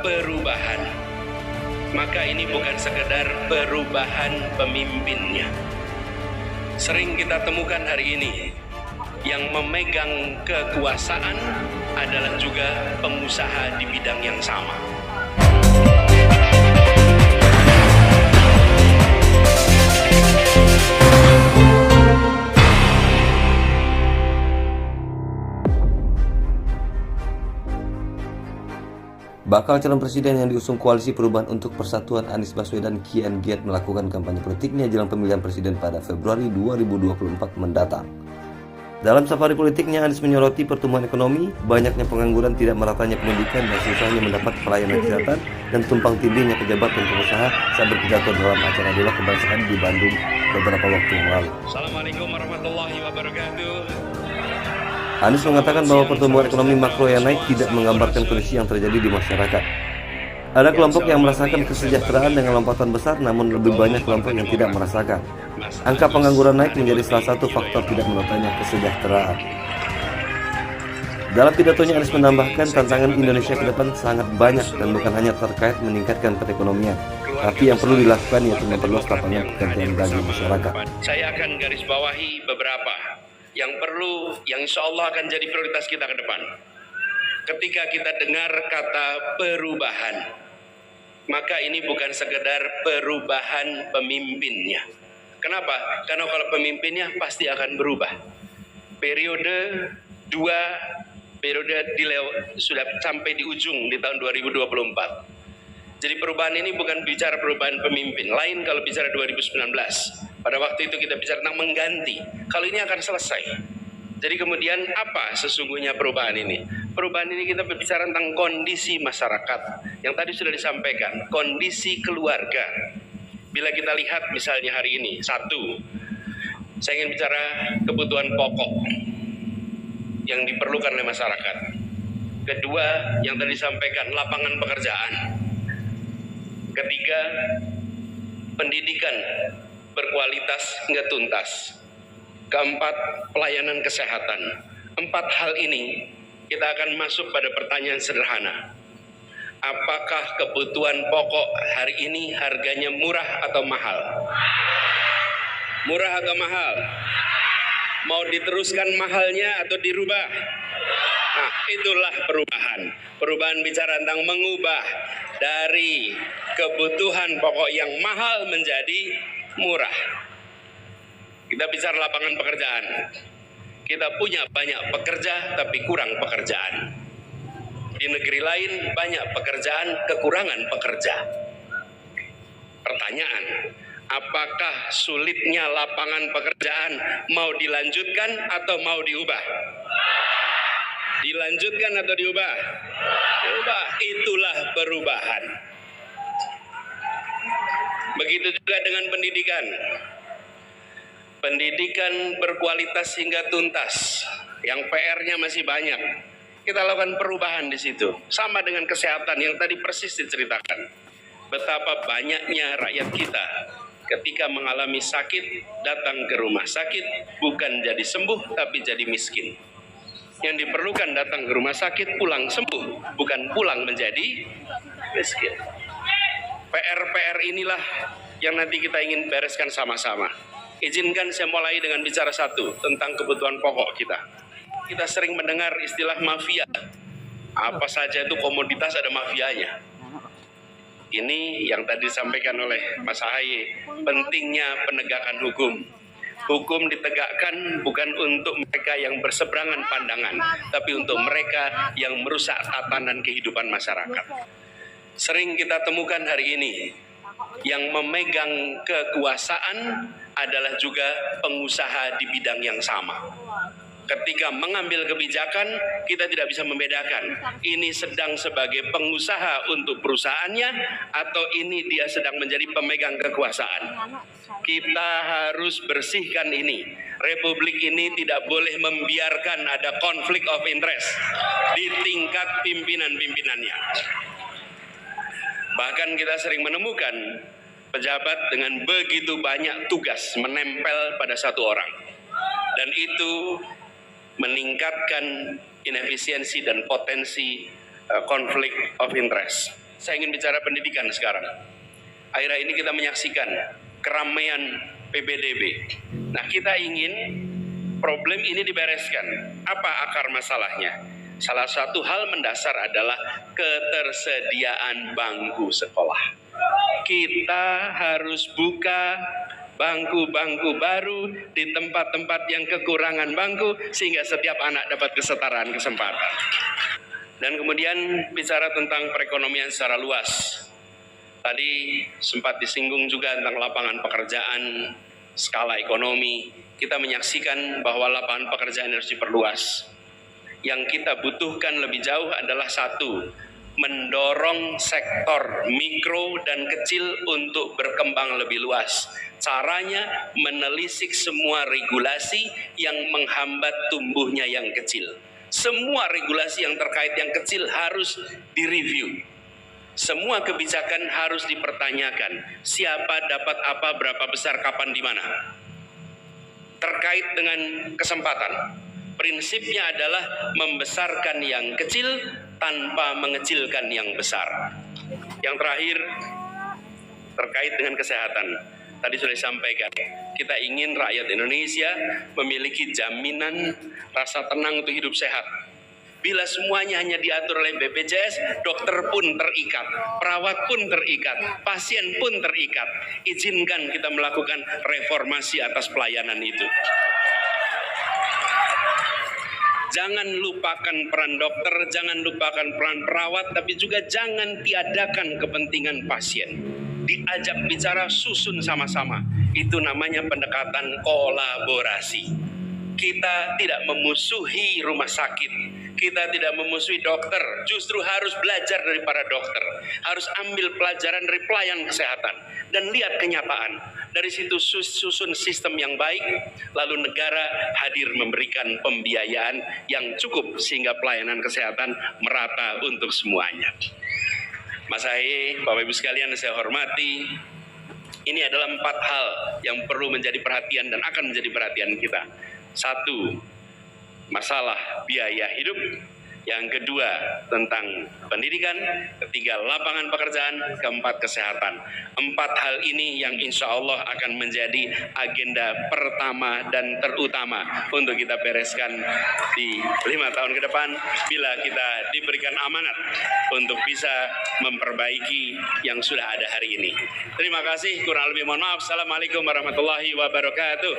perubahan, maka ini bukan sekedar perubahan pemimpinnya. Sering kita temukan hari ini, yang memegang kekuasaan adalah juga pengusaha di bidang yang sama. Bakal calon presiden yang diusung Koalisi Perubahan untuk Persatuan Anies Baswedan kian giat melakukan kampanye politiknya jelang pemilihan presiden pada Februari 2024 mendatang. Dalam safari politiknya, Anies menyoroti pertumbuhan ekonomi, banyaknya pengangguran, tidak meratanya pendidikan, dan susahnya mendapat pelayanan kesehatan, dan tumpang tindihnya pejabat dan pengusaha saat berpidato dalam acara Dola Kebangsaan di Bandung beberapa waktu yang lalu. Assalamualaikum warahmatullahi wabarakatuh. Anies mengatakan bahwa pertumbuhan ekonomi makro yang naik tidak menggambarkan kondisi yang terjadi di masyarakat. Ada kelompok yang merasakan kesejahteraan dengan lompatan besar, namun lebih banyak kelompok yang tidak merasakan. Angka pengangguran naik menjadi salah satu faktor tidak menurutnya kesejahteraan. Dalam pidatonya, Anies menambahkan tantangan Indonesia ke depan sangat banyak dan bukan hanya terkait meningkatkan perekonomian, tapi yang perlu dilakukan yaitu memperluas lapangan pekerjaan bagi masyarakat. Saya akan garis bawahi beberapa yang perlu, yang insya Allah akan jadi prioritas kita ke depan. Ketika kita dengar kata perubahan, maka ini bukan sekedar perubahan pemimpinnya. Kenapa? Karena kalau pemimpinnya pasti akan berubah. Periode sudah sampai di ujung di tahun 2024. Jadi perubahan ini bukan bicara perubahan pemimpin. Lain kalau bicara 2019. Pada waktu itu kita bicara tentang mengganti. Kalau ini akan selesai. Jadi kemudian apa sesungguhnya perubahan ini? Perubahan ini kita berbicara tentang kondisi masyarakat. Yang tadi sudah disampaikan. Kondisi keluarga. Bila kita lihat misalnya hari ini. Satu, saya ingin bicara kebutuhan pokok yang diperlukan oleh masyarakat. Kedua, yang tadi disampaikan, lapangan pekerjaan. Ketiga, pendidikan berkualitas hingga tuntas. Keempat, pelayanan kesehatan. Empat hal ini kita akan masuk pada pertanyaan sederhana. Apakah kebutuhan pokok hari ini harganya murah atau mahal? Murah atau mahal? Mau diteruskan mahalnya atau dirubah? Nah, itulah perubahan. Perubahan bicara tentang mengubah dari kebutuhan pokok yang mahal menjadi murah. Kita bicara lapangan pekerjaan. Kita punya banyak pekerja tapi kurang pekerjaan. Di negeri lain banyak pekerjaan, kekurangan pekerja. Pertanyaan, apakah sulitnya lapangan pekerjaan mau dilanjutkan atau mau diubah? Dilanjutkan atau diubah? Diubah. Itulah perubahan. Begitu juga dengan pendidikan. Pendidikan berkualitas hingga tuntas. Yang PR-nya masih banyak. Kita lakukan perubahan di situ. Sama dengan kesehatan yang tadi persis diceritakan. Betapa banyaknya rakyat kita ketika mengalami sakit datang ke rumah sakit bukan jadi sembuh tapi jadi miskin. Yang diperlukan datang ke rumah sakit pulang sembuh, bukan pulang menjadi miskin. PR-PR inilah yang nanti kita ingin bereskan sama-sama. Izinkan saya mulai dengan bicara satu tentang kebutuhan pokok kita. Kita sering mendengar istilah mafia. Apa saja itu komoditas ada mafianya. Ini yang tadi disampaikan oleh Mas Ahaye, pentingnya penegakan hukum. Hukum ditegakkan bukan untuk mereka yang berseberangan pandangan, tapi untuk mereka yang merusak tatanan kehidupan masyarakat. Sering kita temukan hari ini, yang memegang kekuasaan adalah juga pengusaha di bidang yang sama. Ketika mengambil kebijakan, kita tidak bisa membedakan ini sedang sebagai pengusaha untuk perusahaannya atau ini dia sedang menjadi pemegang kekuasaan. Kita harus bersihkan ini. Republik ini tidak boleh membiarkan ada konflik of interest di tingkat pimpinan-pimpinannya. Bahkan kita sering menemukan pejabat dengan begitu banyak tugas menempel pada satu orang. Dan itu meningkatkan inefisiensi dan potensi konflik of interest. saya ingin bicara pendidikan sekarang. Akhir-akhir ini kita menyaksikan keramaian PPDB. Nah, kita ingin problem ini dibereskan. Apa akar masalahnya? Salah satu hal mendasar adalah ketersediaan bangku sekolah. Kita harus buka bangku-bangku baru di tempat-tempat yang kekurangan bangku sehingga setiap anak dapat kesetaraan kesempatan. Dan kemudian bicara tentang perekonomian secara luas. Tadi sempat disinggung juga tentang lapangan pekerjaan, skala ekonomi. Kita menyaksikan bahwa lapangan pekerjaan harus diperluas. Yang kita butuhkan lebih jauh adalah satu, mendorong sektor mikro dan kecil untuk berkembang lebih luas. Caranya menelisik semua regulasi yang menghambat tumbuhnya yang kecil. Semua regulasi yang terkait yang kecil harus direview. Semua kebijakan harus dipertanyakan. Siapa dapat apa, berapa besar, kapan, di mana. Terkait dengan kesempatan. Prinsipnya adalah membesarkan yang kecil tanpa mengecilkan yang besar. Yang terakhir, terkait dengan kesehatan. Tadi sudah disampaikan, kita ingin rakyat Indonesia memiliki jaminan rasa tenang untuk hidup sehat. Bila semuanya hanya diatur oleh BPJS, dokter pun terikat, perawat pun terikat, pasien pun terikat. Izinkan kita melakukan reformasi atas pelayanan itu. Jangan lupakan peran dokter, jangan lupakan peran perawat, tapi juga jangan tiadakan kepentingan pasien. Diajak bicara, susun sama-sama. Itu namanya pendekatan kolaborasi. Kita tidak memusuhi rumah sakit, kita tidak memusuhi dokter, justru harus belajar dari para dokter, harus ambil pelajaran dari pelayan kesehatan, dan lihat kenyataan. Dari situ susun sistem yang baik, lalu negara hadir memberikan pembiayaan yang cukup sehingga pelayanan kesehatan merata untuk semuanya. Mas Ahy, Bapak Ibu sekalian saya hormati, ini adalah 4 hal yang perlu menjadi perhatian dan akan menjadi perhatian kita. 1, masalah biaya hidup. Yang kedua, tentang pendidikan. Ketiga, lapangan pekerjaan. Keempat, kesehatan. 4 hal ini yang insya Allah akan menjadi agenda pertama dan terutama untuk kita bereskan di 5 tahun ke depan bila kita diberikan amanat untuk bisa memperbaiki yang sudah ada hari ini. Terima kasih, kurang lebih mohon maaf. Assalamualaikum warahmatullahi wabarakatuh.